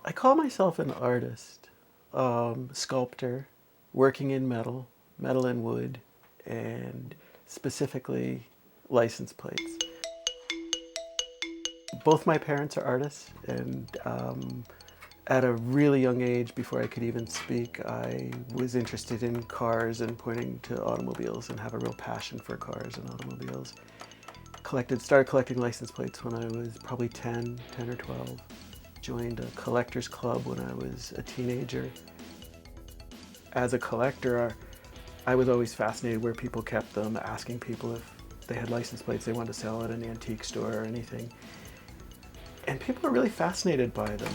I call myself an artist, sculptor, working in metal and wood, and specifically license plates. Both my parents are artists, and at a really young age, before I could even speak, I was interested in cars and pointing to automobiles and have a real passion for cars and automobiles. Started collecting license plates when I was probably 10 or 12. Joined a collector's club when I was a teenager. As a collector, I was always fascinated where people kept them, asking people if they had license plates they wanted to sell at an antique store or anything. And people are really fascinated by them.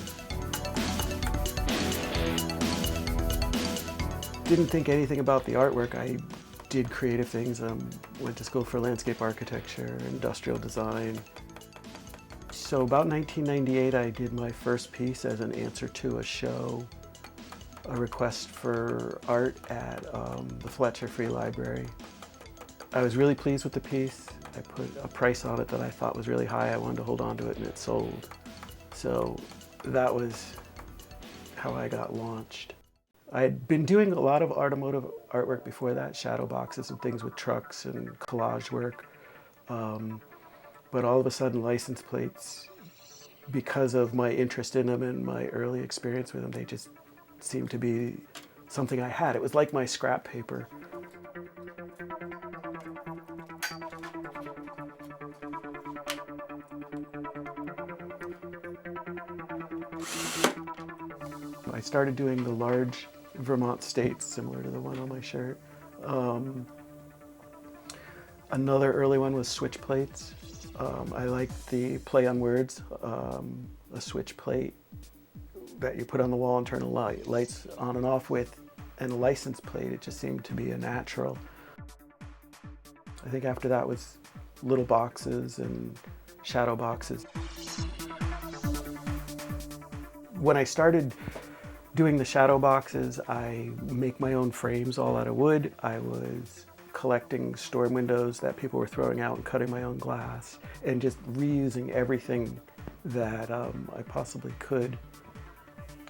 Didn't think anything about the artwork. I did creative things. Went to school for landscape architecture, industrial design. So about 1998, I did my first piece as an answer to a show, a request for art at the Fletcher Free Library. I was really pleased with the piece. I put a price on it that I thought was really high. I wanted to hold on to it, and it sold. So that was how I got launched. I had been doing a lot of automotive artwork before that, shadow boxes and things with trucks and collage work. But all of a sudden, license plates, because of my interest in them and my early experience with them, they just seemed to be something I had. It was like my scrap paper. I started doing the large Vermont states, similar to the one on my shirt. Another early one was switch plates. I liked the play on words, a switch plate that you put on the wall and turn the lights on and off with, and a license plate. It just seemed to be a natural. I think after that was little boxes and shadow boxes. When I started doing the shadow boxes, I make my own frames all out of wood. I was collecting store windows that people were throwing out and cutting my own glass, and just reusing everything that I possibly could.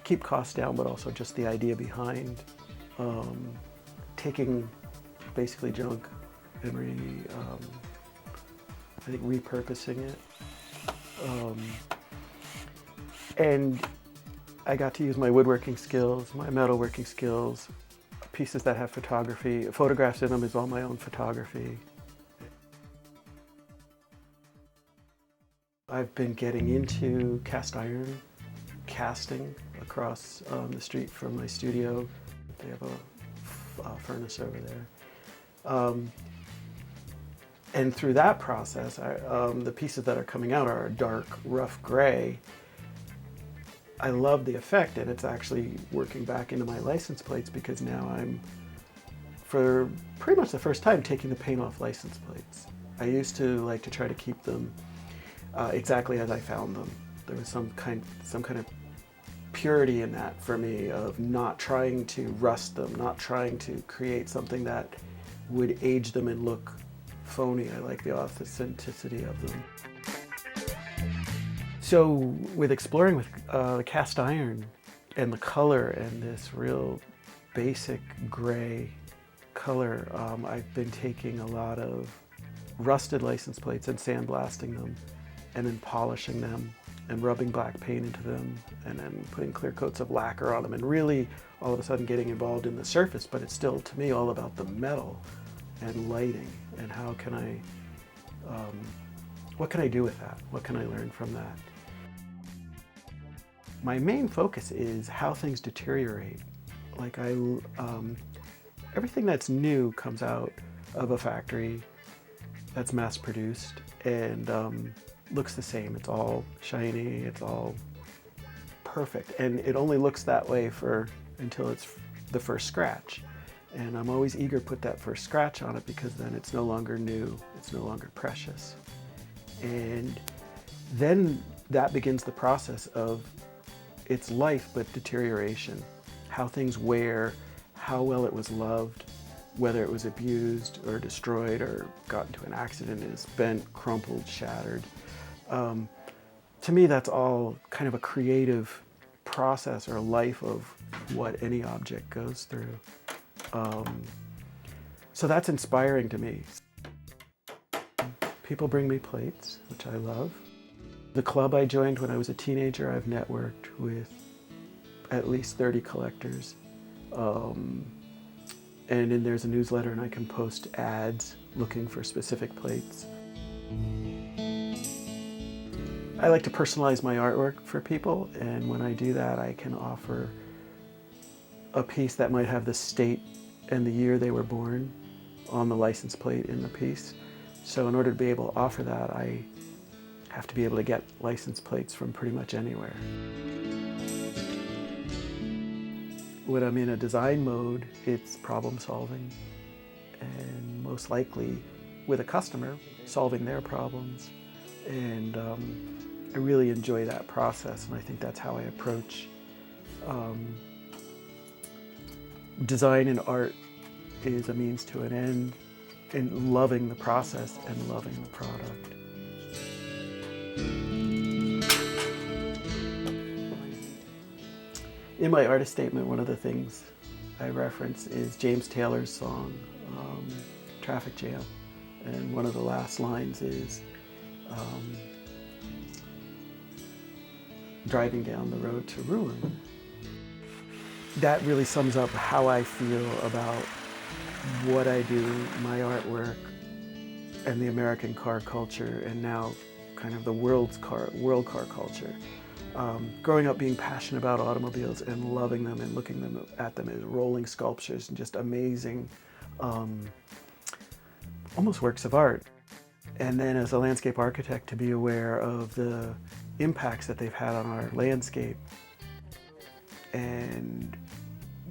Keep costs down, but also just the idea behind taking basically junk and I think repurposing it. And I got to use my woodworking skills, my metalworking skills. Pieces that have photographs in them is all my own photography. I've been getting into cast iron casting across the street from my studio. They have a furnace over there. And through that process, the pieces that are coming out are a dark, rough gray. I love the effect, and it's actually working back into my license plates, because now I'm, for pretty much the first time, taking the paint off license plates. I used to like to try to keep them exactly as I found them. There was some kind of purity in that for me, of not trying to rust them, not trying to create something that would age them and look phony. I like the authenticity of them. So with exploring with the cast iron and the color and this real basic gray color, I've been taking a lot of rusted license plates and sandblasting them, and then polishing them and rubbing black paint into them, and then putting clear coats of lacquer on them, and really all of a sudden getting involved in the surface. But it's still, to me, all about the metal and lighting, and how can I, what can I do with that? What can I learn from that? My main focus is how things deteriorate. Like everything that's new comes out of a factory that's mass produced and looks the same. It's all shiny, it's all perfect. And it only looks that way until it's the first scratch. And I'm always eager to put that first scratch on it, because then it's no longer new, it's no longer precious. And then that begins the process of its life, but deterioration. How things wear, how well it was loved, whether it was abused or destroyed or got into an accident and is bent, crumpled, shattered. To me, that's all kind of a creative process or life of what any object goes through. So that's inspiring to me. People bring me plates, which I love. The club I joined when I was a teenager, I've networked with at least 30 collectors. And then there's a newsletter and I can post ads looking for specific plates. I like to personalize my artwork for people, and when I do that, I can offer a piece that might have the state and the year they were born on the license plate in the piece. So in order to be able to offer that, I have to be able to get license plates from pretty much anywhere. When I'm in a design mode, it's problem solving, and most likely with a customer, solving their problems. And I really enjoy that process, and I think that's how I approach design and art is a means to an end, and loving the process and loving the product. In my artist statement, one of the things I reference is James Taylor's song, Traffic Jam. And one of the last lines is, driving down the road to ruin. That really sums up how I feel about what I do, my artwork, and the American car culture, and now kind of the world car culture. Growing up being passionate about automobiles and loving them and looking at them as rolling sculptures and just amazing, almost works of art. And then as a landscape architect, to be aware of the impacts that they've had on our landscape. And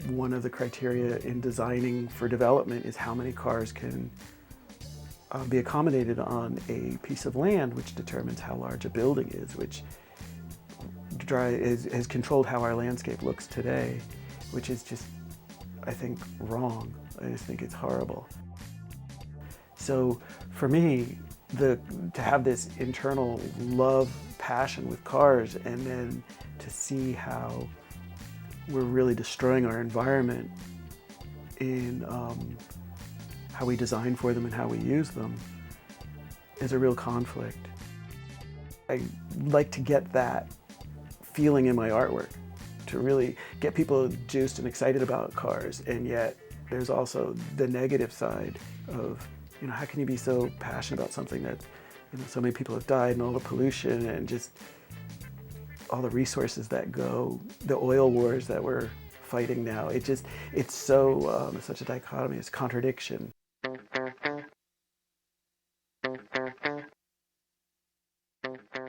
one of the criteria in designing for development is how many cars can be accommodated on a piece of land, which determines how large a building is, which has controlled how our landscape looks today, which is just, I think, wrong. I just think it's horrible. So for me, to have this internal love, passion with cars, and then to see how we're really destroying our environment in how we design for them and how we use them is a real conflict. I like to get that feeling in my artwork, to really get people juiced and excited about cars, and yet there's also the negative side of, you know, how can you be so passionate about something that, you know, so many people have died, and all the pollution and just all the resources that go, the oil wars that we're fighting now. It's so, such a dichotomy, it's contradiction.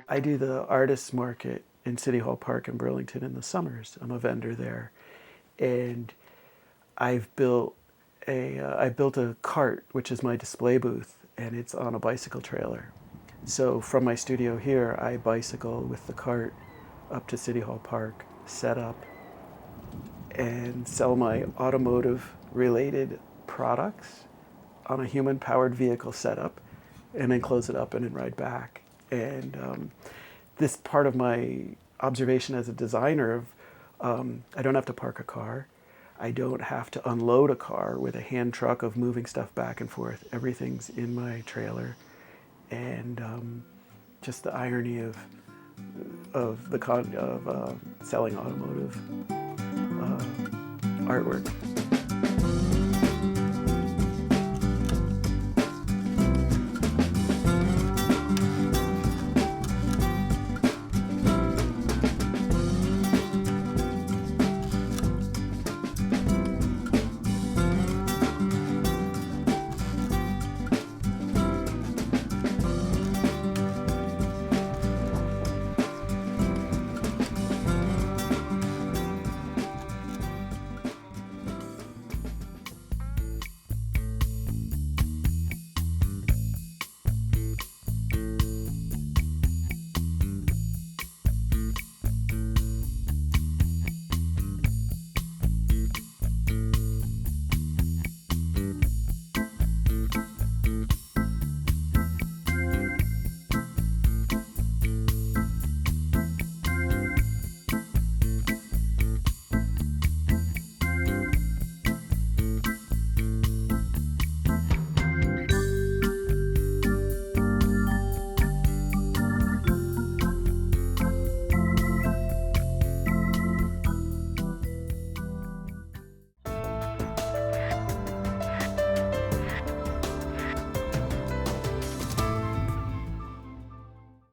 I do the artists market in City Hall Park in Burlington in the summers. I'm a vendor there, and I've built a cart, which is my display booth, and it's on a bicycle trailer. So from my studio here, I bicycle with the cart up to City Hall Park, set up, and sell my automotive-related products on a human-powered vehicle setup, and then close it up and then ride back. And this part of my observation as a designer of, I don't have to park a car. I don't have to unload a car with a hand truck of moving stuff back and forth. Everything's in my trailer. And just the irony of selling automotive artwork.